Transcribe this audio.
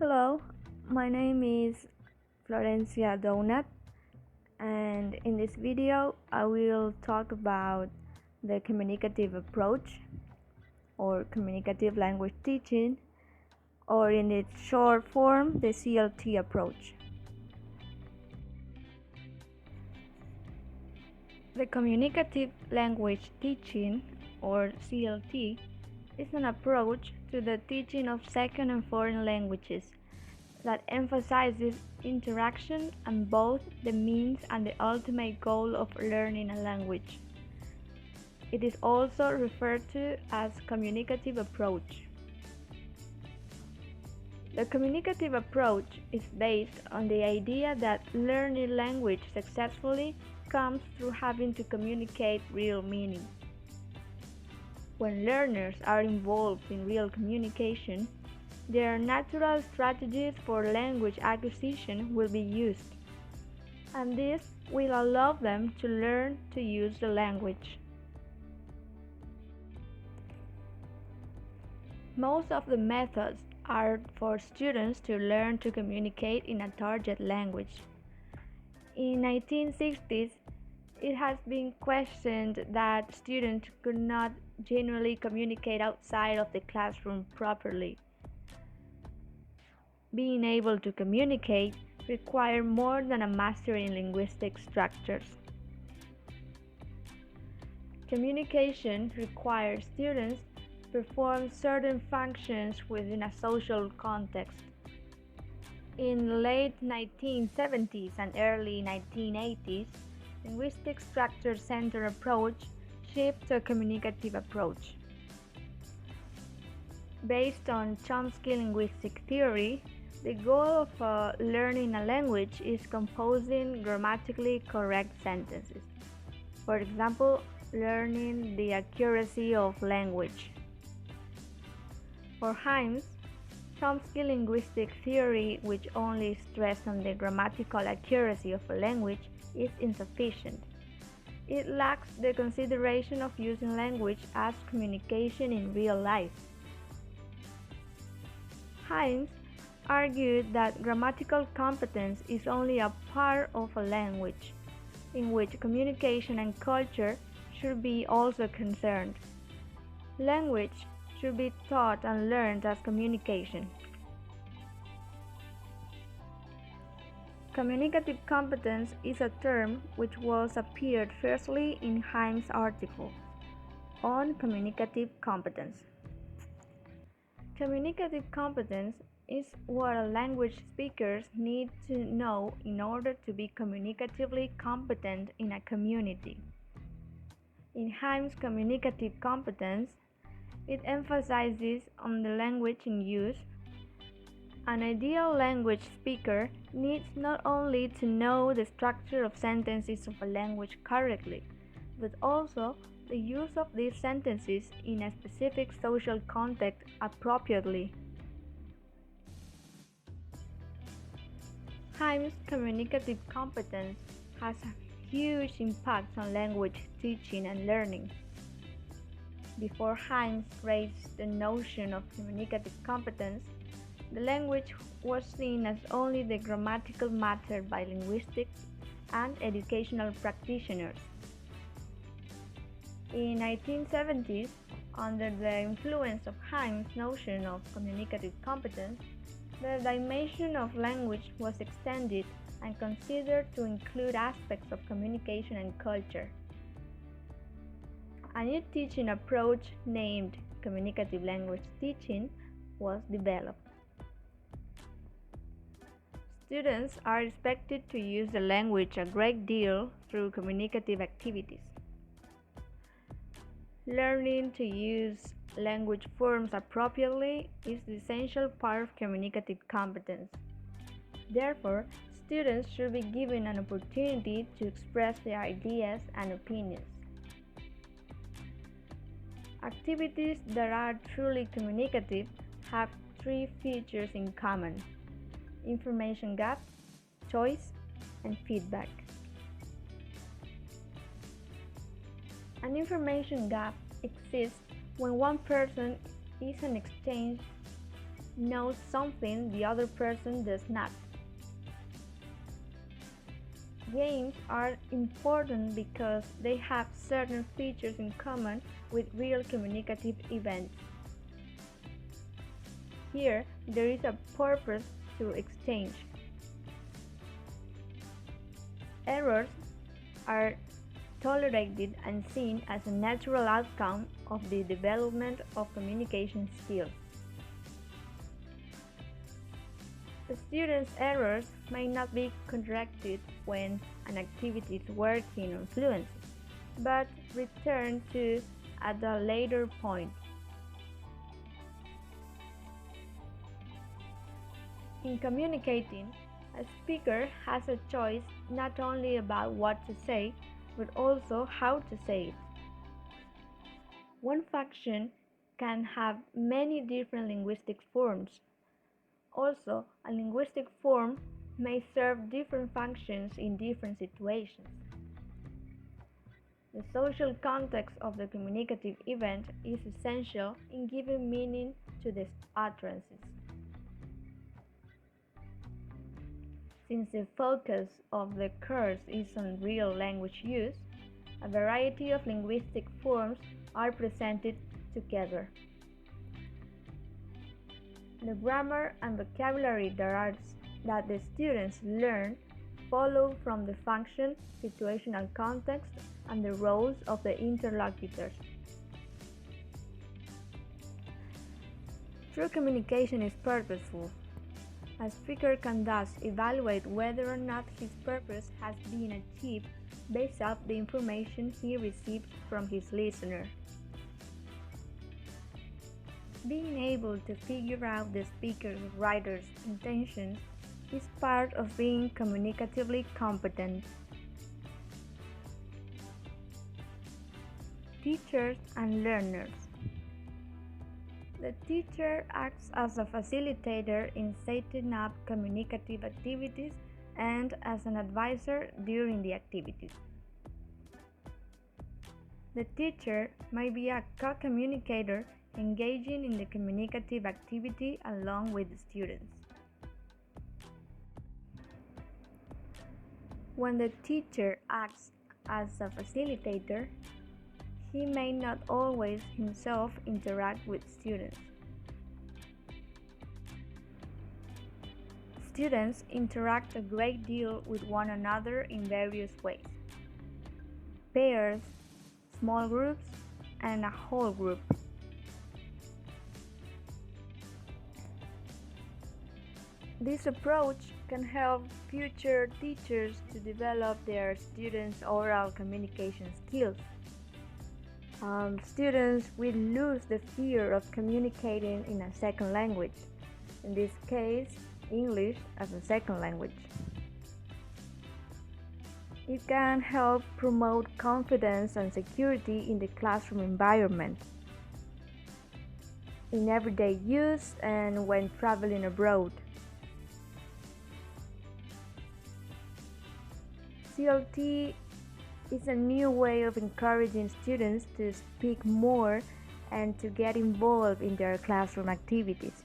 Hello, my name is Florencia Donat, and in this video I will talk about the communicative approach or communicative language teaching, or in its short form, the CLT approach. The communicative language teaching, or CLT, is an approach to the teaching of second and foreign languages that emphasizes interaction and both the means and the ultimate goal of learning a language. It is also referred to as communicative approach. The communicative approach is based on the idea that learning language successfully comes through having to communicate real meaning. When learners are involved in real communication, their natural strategies for language acquisition will be used, and this will allow them to learn to use the language. Most of the methods are for students to learn to communicate in a target language. In 1960s, it has been questioned that students could not genuinely communicate outside of the classroom properly. Being able to communicate requires more than a mastery in linguistic structures. Communication requires students to perform certain functions within a social context. In the late 1970s and early 1980s, linguistic structure-centered approach shifted to a communicative approach. Based on Chomsky linguistic theory, the goal of learning a language is composing grammatically correct sentences. For example, learning the accuracy of language. For I.C.S, Chomsky linguistic theory, which only stresses on the grammatical accuracy of a language, is insufficient. It lacks the consideration of using language as communication in real life. I.C.S argued that grammatical competence is only a part of a language, in which communication and culture should be also concerned. Language should be taught and learned as communication. Communicative competence is a term which was appeared firstly in I.C.S article on communicative competence. Communicative competence is what a language speakers need to know in order to be communicatively competent in a community. In I.C.S communicative competence, it emphasizes on the language in use. An ideal language speaker needs not only to know the structure of sentences of a language correctly, but also the use of these sentences in a specific social context appropriately. I.C.S communicative competence has a huge impact on language teaching and learning. Before I.C.S raised the notion of communicative competence, the language was seen as only the grammatical matter by linguistics and educational practitioners. In 1970s, under the influence of I.C.S notion of communicative competence, the dimension of language was extended and considered to include aspects of communication and culture. A new teaching approach named communicative language teaching was developed. Students are expected to use the language a great deal through communicative activities. Learning to use language forms appropriately is the essential part of communicative competence. Therefore, students should be given an opportunity to express their ideas and opinions. Activities that are truly communicative have three features in common: information gap, choice, and feedback. An information gap exists when one person is in exchange knows something the other person does not. Games are important because they have certain features in common with real communicative events. Here, there is a purpose to exchange. Errors are tolerated and seen as a natural outcome of the development of communication skills. The student's errors may not be corrected when an activity is working on fluency, but returned to at a later point. In communicating, a speaker has a choice not only about what to say, but also how to say it. One function can have many different linguistic forms. Also, a linguistic form may serve different functions in different situations. The social context of the communicative event is essential in giving meaning to the utterances. Since the focus of the course is on real language use, a variety of linguistic forms are presented together. The grammar and vocabulary that the students learn follow from the function, situational context, and the roles of the interlocutors. True communication is purposeful. A speaker can thus evaluate whether or not his purpose has been achieved based off the information he received from his listener. Being able to figure out the speaker or writer's intentions is part of being communicatively competent. Teachers and learners. The teacher acts as a facilitator in setting up communicative activities and as an advisor during the activities. The teacher may be a co-communicator engaging in the communicative activity along with the students. When the teacher acts as a facilitator, he may not always himself interact with students. Students interact a great deal with one another in various ways: pairs, small groups, and a whole group. This approach can help future teachers to develop their students' oral communication skills. Students will lose the fear of communicating in a second language, in this case, English as a second language. It can help promote confidence and security in the classroom environment, in everyday use, and when traveling abroad. CLT is a new way of encouraging students to speak more and to get involved in their classroom activities.